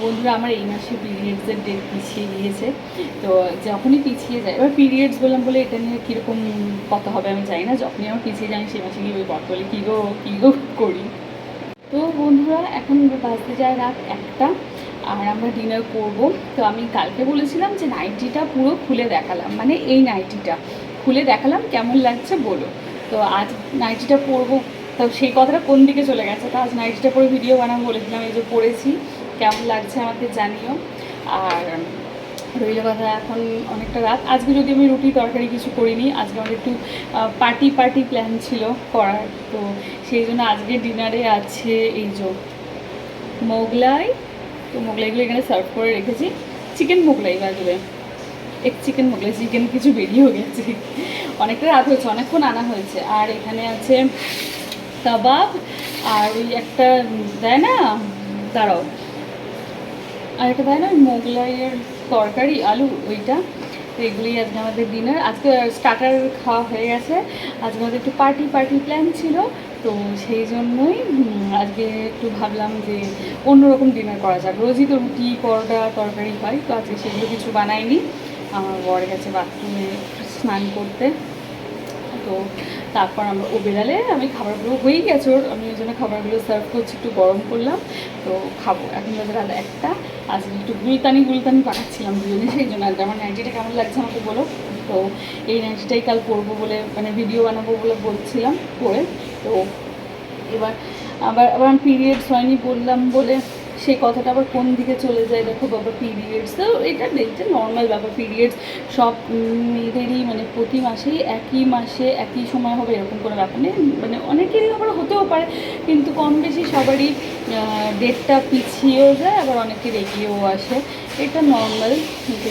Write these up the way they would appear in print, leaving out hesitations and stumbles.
বন্ধুরা আমার এই মাসে পিরিয়ডসের ডেট পিছিয়ে গিয়েছে। তো যখনই পিছিয়ে যায়, এবার পিরিয়ডস বললাম বলে এটা নিয়ে কীরকম কথা হবে আমি জানি না, যখনই আমার পিছিয়ে যায় সেই মাসে গিয়ে ওই বট বলে কী গো করি। তো বন্ধুরা এখন বাজতে যায় রাত 1টা, আর আমরা ডিনার করব। তো আমি কালকে বলেছিলাম যে নাইটিটা পুরো খুলে দেখালাম, মানে এই নাইটিটা খুলে দেখালাম কেমন লাগছে বলো। তো আজ নাইটিটা পরবো, তো সেই কথাটা কোন দিকে চলে গেছে। তো আজ নাইটিটা পরে ভিডিও বানাবো বলেছিলাম, এই যে পরেছি, কেমন লাগছে আমাকে জানিও। আর রইল কথা, এখন অনেকটা রাত। আজকে যদি আমি রুটি তরকারি কিছু করিনি, আজকে আমাদের একটু পার্টি প্ল্যান ছিল করার। তো সেই জন্য আজকে ডিনারে আছে এই যে মোগলাই। তো মোগলাইগুলো এখানে সার্ভ করে রেখেছি। চিকেন মোগলাই বাজবে, চিকেন মোগলাই, চিকেন কিছু বেরিয়েও গেছে, অনেকটা রাত হয়েছে, অনেকক্ষণ আনা হয়েছে। আর এখানে আছে কাবাব, আর ওই একটা দেয় না, দাঁড়াও, আর একটা দেয় না মোগলাইয়ের তরকারি আলু, ওইটা। তো এগুলোই আজকে আমাদের ডিনার। আজকে স্টার্টার খাওয়া হয়ে গেছে, আজকে আমাদের একটু পার্টি প্ল্যান ছিল। তো সেই জন্যই আজকে একটু ভাবলাম যে অন্যরকম ডিনার করা যাক। রোজই তো রুটি পরোটা তরকারি হয়, তো আজকে সেগুলো কিছু বানাইনি। আমার বর গেছে বাথরুমে স্নান করতে, তো তারপর আমরা ও বেড়ালে আমি খাবারগুলো হয়েই গেছে ওর, আমি ওই জন্য খাবারগুলো সার্ভ করছি, একটু গরম করলাম। তো খাবো, এখন বাজে রাত 1টা। আজকে একটু গুলতানি পাঠাচ্ছিলাম দুজনে, সেই জন্য আর আমার নাইটিটা কেমন লাগছে আমাকে বলো। তো এই নাইটিটাই কাল পরবো বলে, মানে ভিডিও বানাবো বলে বলছিলাম পরে। তো এবার আবার আমি পিরিয়ডস হয়নি বললাম বলে সেই কথাটা আবার কোন দিকে চলে যায়। দেখো বাবা, পিরিয়ডস তো এটা নর্মাল ব্যাপার। পিরিয়ডস সব মেয়েদেরই, মানে প্রতি মাসেই একই মাসে একই সময় হবে এরকম কোনো ব্যাপার নেই, মানে অনেকেরই আবার হতেও পারে, কিন্তু কম বেশি সবারই ডেটটা পিছিয়েও যায়, আবার অনেকের এগিয়েও আসে, এটা নর্মাল। কিন্তু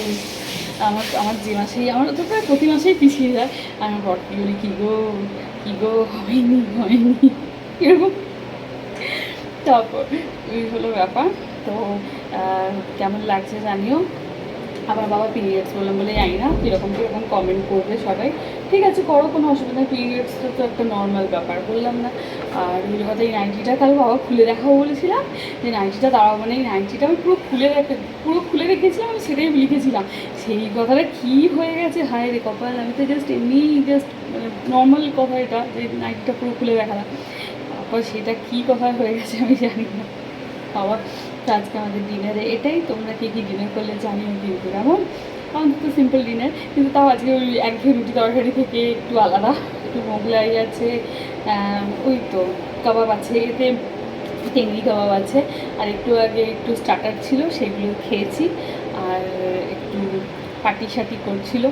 আমার যে মাসেই, আমার তো প্রায় প্রতি মাসেই পিছিয়ে যায়। আর আমার বরকে বলি কী গো হয়নি এরকম। তারপর এই হলো ব্যাপার। তো কেমন লাগছে জানিও। আবার বাবা পিরিয়ডস বললাম বলে জানি না কীরকম কমেন্ট করবে সবাই। ঠিক আছে, করো, কোনো অসুবিধা নেই, পিরিয়ডসটা তো একটা নর্মাল ব্যাপার, বললাম না। আর ওই কথা, এই নাইটিটা কাল বাবা খুলে দেখাবো বলেছিলাম, যে নাইটিটা দাঁড়াও, মানে এই নাইটিটা আমি পুরো খুলে রেখেছিলাম, আমি সেটাই লিখেছিলাম। সেই কথাটা কী হয়ে গেছে, হায় রে কপাল, আমি তো জাস্ট মানে নর্মাল কথা এটা, যে নাইটিটা পুরো খুলে দেখালাম, তারপর সেটা কী কথা হয়ে গেছে আমি জানি না বাবা। তো আজকে আমাদের ডিনারে এটাই। তোমরা কী ডিনার করলে জানিও কিন্তু। কেমন অন্তত সিম্পল ডিনার, কিন্তু তাও আজকে ওই একঘেয়ে রুটি তরকারি থেকে একটু আলাদা, একটু মোগলাই আছে, ওই তো কাবাব আছে, এতে টেংরি কাবাব আছে, আর একটু আগে একটু স্টার্টার ছিল সেগুলো খেয়েছি, আর একটু পার্টি করছিল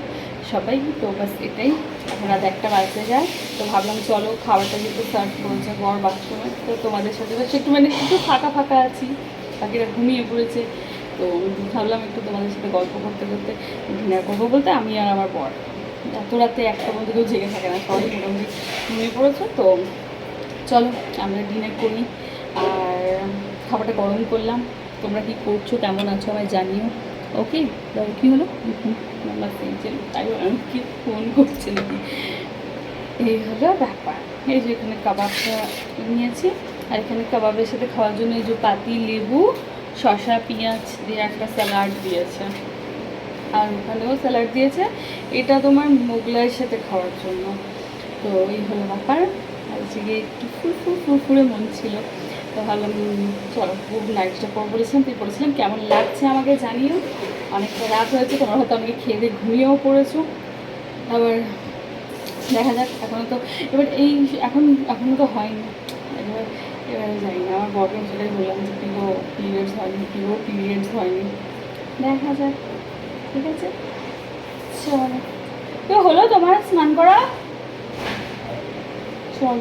সবাই। তো বাস এটাই। এখন রাত 1টা বাজতে যায়। তো ভাবলাম চলো খাবারটা যেহেতু সার্ভ করেছে বর বাথরুমে, তো তোমাদের সাথে বাস একটু, মানে একটু ফাঁকা আছি, বাকিরা ঘুমিয়ে পড়েছে। তো ভাবলাম একটু তোমাদের সাথে গল্প করতে ডিনার করবো, বলতে আমি আর আমার বর। এত রাতে 1টা পর্যন্ত কেউ জেগে থাকে না, সবাই মোটামুটি ঘুমিয়ে পড়েছে। তো চলো আমরা ডিনার করি। আর খাবারটা গরম করলাম, তোমরা কী করছো, কেমন আছো আমায় জানিও। ওকে, কী হলো আমার ফ্রেন্ডের, তাই আমি কি ফোন করছে নাকি, এই হলো ব্যাপার। এই যে এখানে কাবাবটা নিয়েছি, আর এখানে কাবাবের সাথে খাওয়ার জন্য এই যে পাতি লেবু, শসা, পেঁয়াজ দিয়ে একটা স্যালাড দিয়েছে, আর ওখানেও স্যালাড দিয়েছে। এটা তোমার মোগলাইয়ের সাথে খাওয়ার জন্য। তো এই হলো ব্যাপার। আজকে একটু ফুরফুরে মন ছিল, তো ভাবলাম চলো খুব নাইটটা বলেছিলাম কেমন লাগছে আমাকে জানিও। অনেকটা রাত হয়েছে, তোমরা হয়তো আমাকে খেয়ে দিয়ে ঘুমিয়েও পড়েছো। আবার দেখা যাক, এখনও তো এখনও তো হয়নি। এবারে জানি না, আমার বরকে সেটাই বললাম যে পিরিয়ডস হয়নি, দেখা যাক। ঠিক আছে, চলো। তো হলো তোমার স্নান করা, চল।